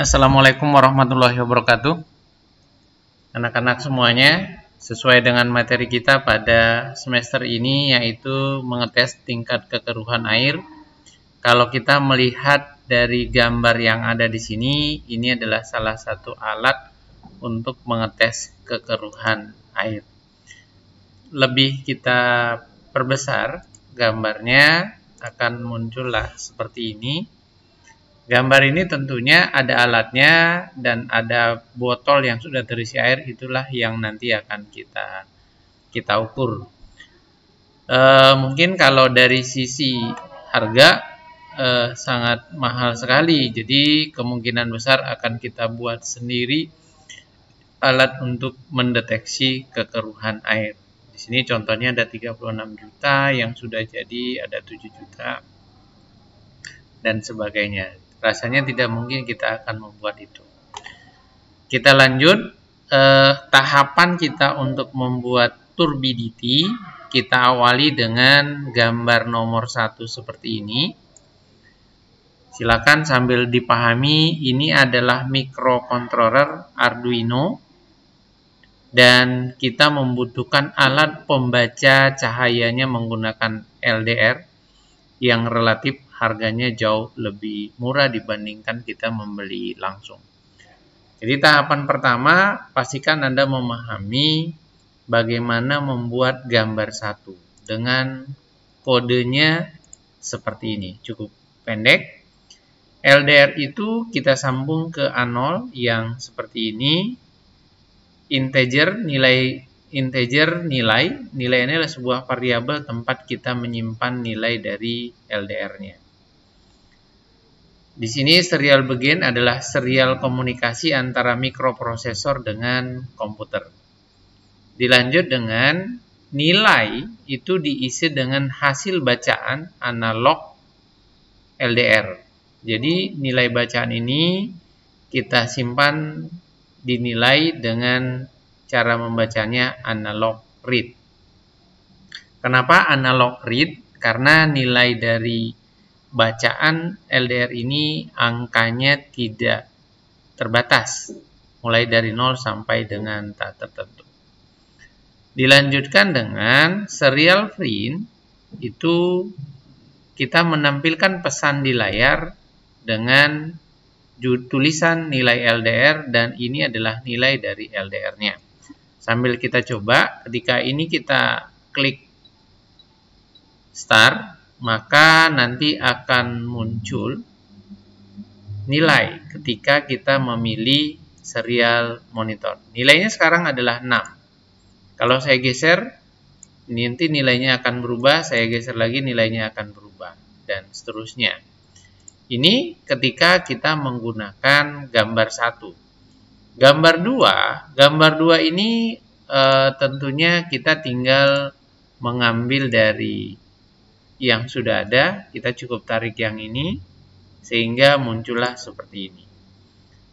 Assalamualaikum warahmatullahi wabarakatuh. Anak-anak semuanya, sesuai dengan materi kita pada semester ini yaitu mengetes tingkat kekeruhan air. Kalau kita melihat dari gambar yang ada di sini, ini adalah salah satu alat untuk mengetes kekeruhan air. Lebih kita perbesar gambarnya, akan muncullah seperti ini. Gambar ini tentunya ada alatnya dan ada botol yang sudah terisi air, itulah yang nanti akan kita ukur. Mungkin kalau dari sisi harga sangat mahal sekali, jadi kemungkinan besar akan kita buat sendiri alat untuk mendeteksi kekeruhan air. Di sini contohnya ada 36 juta, yang sudah jadi ada 7 juta dan sebagainya. Rasanya tidak mungkin kita akan membuat itu. Kita lanjut, tahapan kita untuk membuat turbidity, kita awali dengan gambar nomor 1 seperti ini. Silakan sambil dipahami, ini adalah microcontroller Arduino, dan kita membutuhkan alat pembaca cahayanya menggunakan LDR, yang relatif harganya jauh lebih murah dibandingkan kita membeli langsung. Jadi tahapan pertama, pastikan Anda memahami bagaimana membuat gambar satu dengan kodenya seperti ini, cukup pendek. LDR itu kita sambung ke A0 yang seperti ini. Integer nilai ini adalah sebuah variabel tempat kita menyimpan nilai dari LDR-nya. Di sini serial begin adalah serial komunikasi antara mikroprosesor dengan komputer. Dilanjut dengan nilai itu diisi dengan hasil bacaan analog LDR. Jadi nilai bacaan ini kita simpan dinilai dengan cara membacanya analog read. Kenapa analog read? Karena nilai dari bacaan LDR ini angkanya tidak terbatas, mulai dari 0 sampai dengan tak tertentu. Dilanjutkan dengan serial print, itu kita menampilkan pesan di layar dengan tulisan nilai LDR, dan ini adalah nilai dari LDR-nya. Sambil kita coba, ketika ini kita klik start, maka nanti akan muncul nilai ketika kita memilih serial monitor. Nilainya sekarang adalah 6. Kalau saya geser, nanti nilainya akan berubah, saya geser lagi nilainya akan berubah, dan seterusnya. Ini ketika kita menggunakan gambar 1. Gambar 2 ini tentunya kita tinggal mengambil dari yang sudah ada, kita cukup tarik yang ini, sehingga muncullah seperti ini.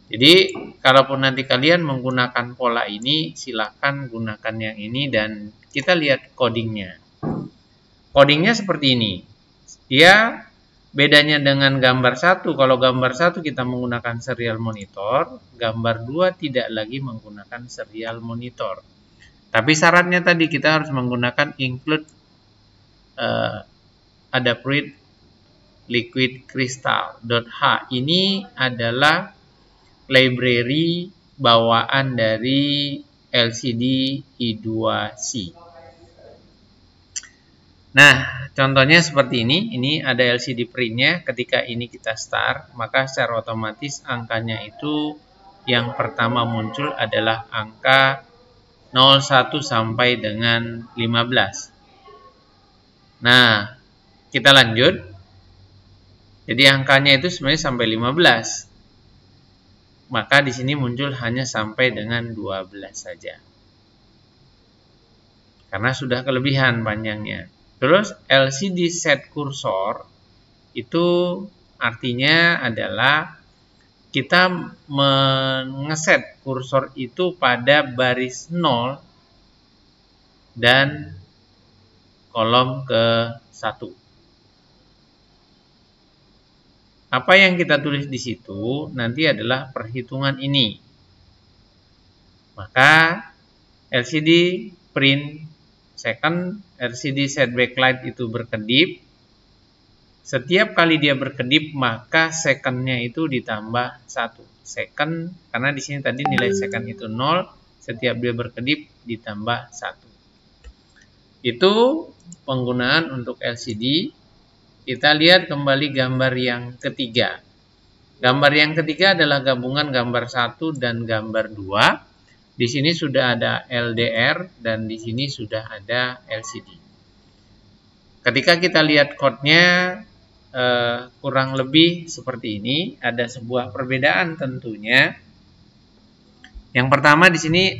Jadi, kalaupun nanti kalian menggunakan pola ini, silakan gunakan yang ini, dan kita lihat codingnya. Codingnya seperti ini. Dia bedanya dengan gambar 1, kalau gambar 1 kita menggunakan serial monitor, gambar 2 tidak lagi menggunakan serial monitor. Tapi syaratnya tadi kita harus menggunakan include adaptive liquid crystal.h. Ini adalah library bawaan dari LCD I2C. Nah, contohnya seperti ini ada LCD printnya. Ketika ini kita start, maka secara otomatis angkanya itu yang pertama muncul adalah angka 01 sampai dengan 15. Nah, kita lanjut. Jadi angkanya itu sebenarnya sampai 15. Maka di sini muncul hanya sampai dengan 12 saja. Karena sudah kelebihan panjangnya. Terus LCD set cursor itu artinya adalah kita mengeset kursor itu pada baris 0 dan kolom ke 1. Apa yang kita tulis di situ nanti adalah perhitungan ini. Maka LCD print second, LCD set backlight itu berkedip. Setiap kali dia berkedip, maka secondnya itu ditambah 1. Second, karena di sini tadi nilai second itu 0, setiap dia berkedip ditambah 1. Itu penggunaan untuk LCD. Kita lihat kembali gambar yang ketiga. Gambar yang ketiga adalah gabungan gambar 1 dan gambar 2. Di sini sudah ada LDR dan di sini sudah ada LCD. Ketika kita lihat code-nya kurang lebih seperti ini, ada sebuah perbedaan tentunya. Yang pertama di sini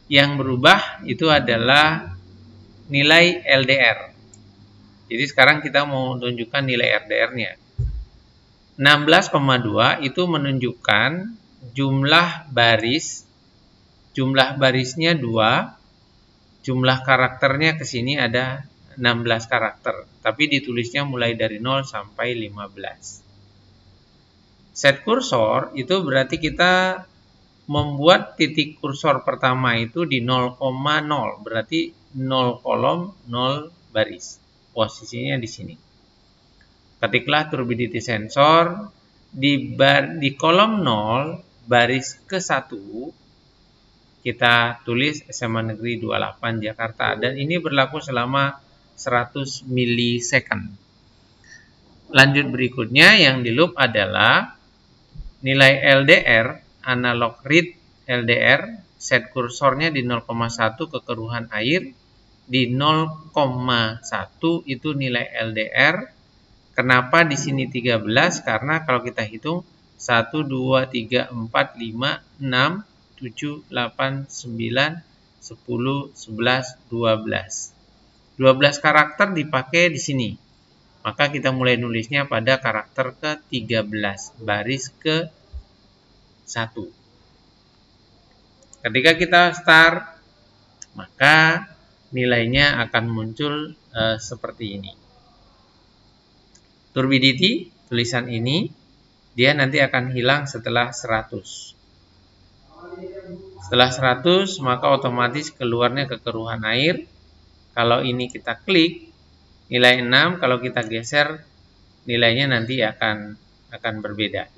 yang berubah itu adalah nilai LDR. Jadi sekarang kita mau menunjukkan nilai LDR-nya. 16,2 itu menunjukkan jumlah barisnya 2, jumlah karakternya ke sini ada 16 karakter, tapi ditulisnya mulai dari 0 sampai 15. Set kursor itu berarti kita membuat titik kursor pertama itu di 0,0, berarti 0 kolom, 0 baris. Posisinya di sini. Ketiklah turbidity sensor di kolom 0 baris ke-1 kita tulis SMA Negeri 28 Jakarta, dan ini berlaku selama 100 milisecond. Lanjut berikutnya yang di loop adalah nilai LDR, analog read LDR, set kursornya di 0,1 kekeruhan air, di 0,1 itu nilai LDR. Kenapa di sini 13? Karena kalau kita hitung 1, 2, 3, 4, 5, 6, 7, 8, 9, 10, 11, 12. 12 karakter dipakai di sini. Maka kita mulai nulisnya pada karakter ke-13, baris ke-1. Ketika kita start, maka nilainya akan muncul seperti ini. Turbidity, tulisan ini, dia nanti akan hilang setelah 100. Setelah 100, maka otomatis keluarnya kekeruhan air. Kalau ini kita klik, nilai 6, kalau kita geser, nilainya nanti akan berbeda.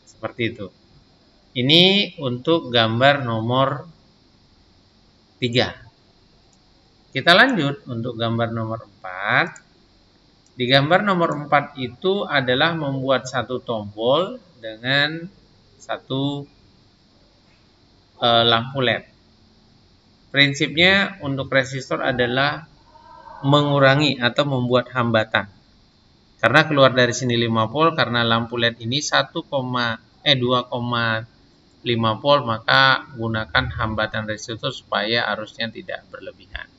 Seperti itu. Ini untuk gambar nomor 3. Kita lanjut untuk gambar nomor 4. Di gambar nomor 4 itu adalah membuat satu tombol dengan satu lampu LED. Prinsipnya untuk resistor adalah mengurangi atau membuat hambatan. Karena keluar dari sini 5 volt, karena lampu LED ini 2,5 volt, maka gunakan hambatan resistor supaya arusnya tidak berlebihan.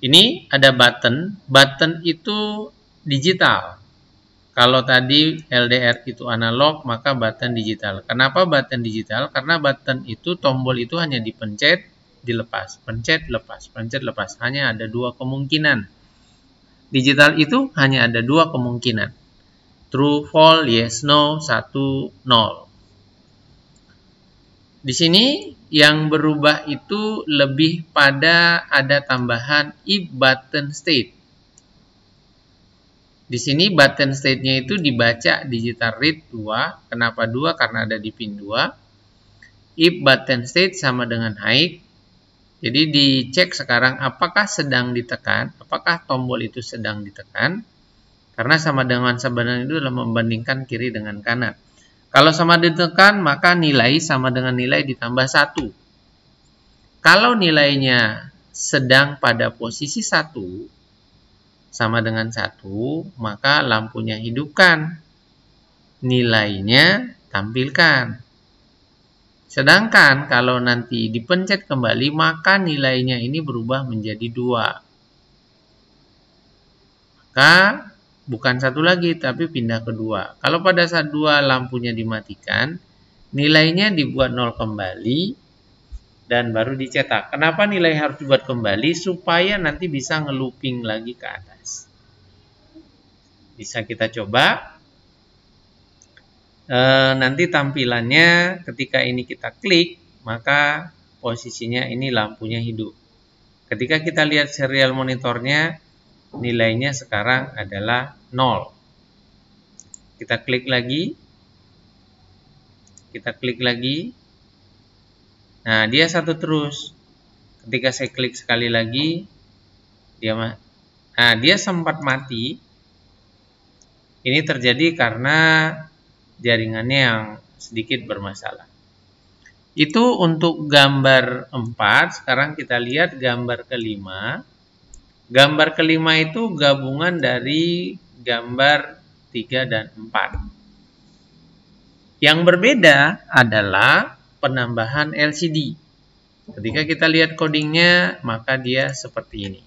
Ini ada button. Button itu digital. Kalau tadi LDR itu analog, maka button digital. Kenapa button digital? Karena button itu, tombol itu hanya dipencet, dilepas. Pencet, lepas. Pencet, lepas. Hanya ada 2 kemungkinan. Digital itu hanya ada 2 kemungkinan. True, false, yes, no, 1, 0. Di sini yang berubah itu lebih pada ada tambahan if button state. Di sini button state-nya itu dibaca digital read 2. Kenapa 2? Karena ada di pin 2. If button state sama dengan high. Jadi dicek sekarang apakah sedang ditekan, apakah tombol itu sedang ditekan. Karena sama dengan sebenarnya itu adalah membandingkan kiri dengan kanan. Kalau sama ditekan, maka nilai sama dengan nilai ditambah 1. Kalau nilainya sedang pada posisi 1, sama dengan 1, maka lampunya hidupkan, nilainya tampilkan. Sedangkan kalau nanti dipencet kembali, maka nilainya ini berubah menjadi 2. Maka bukan 1 lagi, tapi pindah ke 2. Kalau pada saat 2 lampunya dimatikan, nilainya dibuat 0 kembali, dan baru dicetak. Kenapa nilai harus dibuat kembali? Supaya nanti bisa nge-looping lagi ke atas. Bisa kita coba. Nanti tampilannya ketika ini kita klik, maka posisinya ini lampunya hidup. Ketika kita lihat serial monitornya, nilainya sekarang adalah 0. Kita klik lagi. Kita klik lagi. Nah, dia satu terus. Ketika saya klik sekali lagi, dia sempat mati. Ini terjadi karena jaringannya yang sedikit bermasalah. Itu untuk gambar 4. Sekarang kita lihat gambar kelima. Gambar kelima itu gabungan dari gambar 3 dan 4. Yang berbeda adalah penambahan LCD. Ketika kita lihat codingnya, maka dia seperti ini.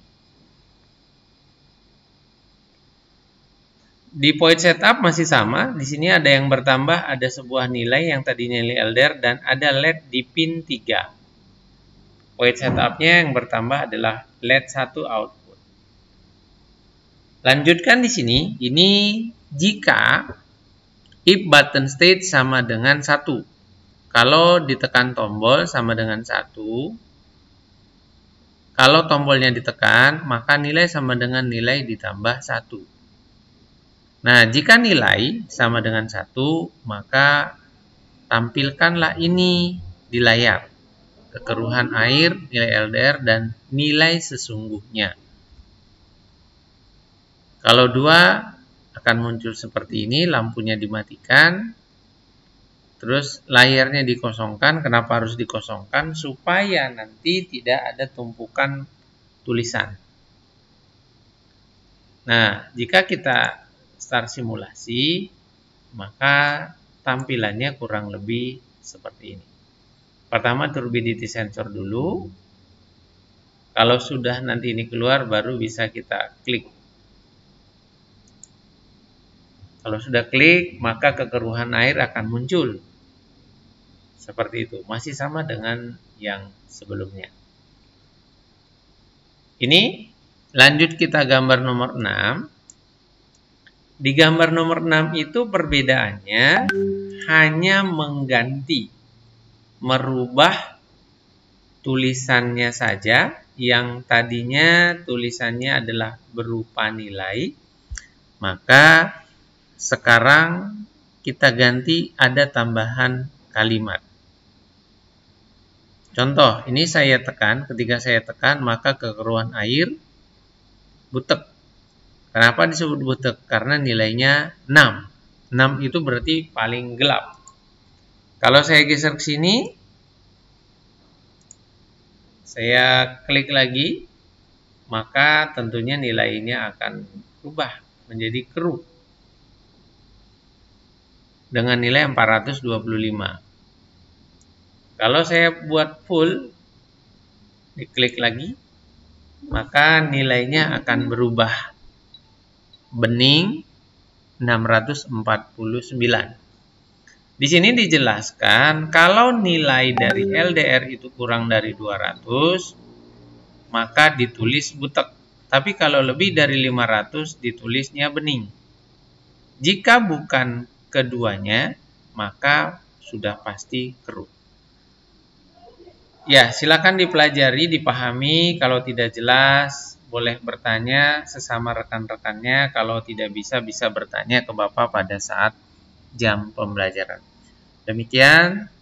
Di point setup masih sama. Di sini ada yang bertambah, ada sebuah nilai yang tadinya nilai LDR dan ada LED di pin 3. Point setupnya yang bertambah adalah LED 1 output. Lanjutkan di sini. Ini jika if button state sama dengan 1. Kalau ditekan tombol sama dengan 1. Kalau tombolnya ditekan, maka nilai sama dengan nilai ditambah 1. Nah, jika nilai sama dengan 1, maka tampilkanlah ini di layar. Kekeruhan air, nilai LDR, dan nilai sesungguhnya. Kalau 2 akan muncul seperti ini, lampunya dimatikan. Terus layarnya dikosongkan. Kenapa harus dikosongkan? Supaya nanti tidak ada tumpukan tulisan. Nah, jika kita start simulasi, maka tampilannya kurang lebih seperti ini. Pertama turbidity sensor dulu. Kalau sudah nanti ini keluar, baru bisa kita klik. Kalau sudah klik, maka kekeruhan air akan muncul. Seperti itu. Masih sama dengan yang sebelumnya. Ini lanjut kita gambar nomor 6. Di gambar nomor 6 itu perbedaannya hanya mengganti, merubah tulisannya saja. Yang tadinya tulisannya adalah berupa nilai, maka sekarang kita ganti ada tambahan kalimat. Contoh, ini saya tekan, ketika saya tekan maka kekeruhan air butek. Kenapa disebut butek? Karena nilainya 6. 6 itu berarti paling gelap. Kalau saya geser ke sini, saya klik lagi, maka tentunya nilainya akan berubah menjadi keruh. Dengan nilai 425. Kalau saya buat full, diklik lagi, maka nilainya akan berubah. Bening 649. Di sini dijelaskan kalau nilai dari LDR itu kurang dari 200, maka ditulis butek. Tapi kalau lebih dari 500 ditulisnya bening. Jika bukan keduanya, maka sudah pasti keruh. Ya, silakan dipelajari, dipahami. Kalau tidak jelas, boleh bertanya sesama rekan-rekannya. Kalau tidak bisa bertanya ke Bapak pada saat jam pembelajaran. Demikian.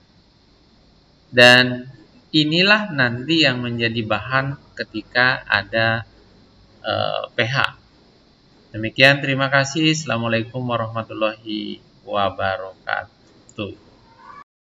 Dan inilah nanti yang menjadi bahan ketika ada PH. Demikian, terima kasih. Assalamualaikum warahmatullahi wabarakatuh.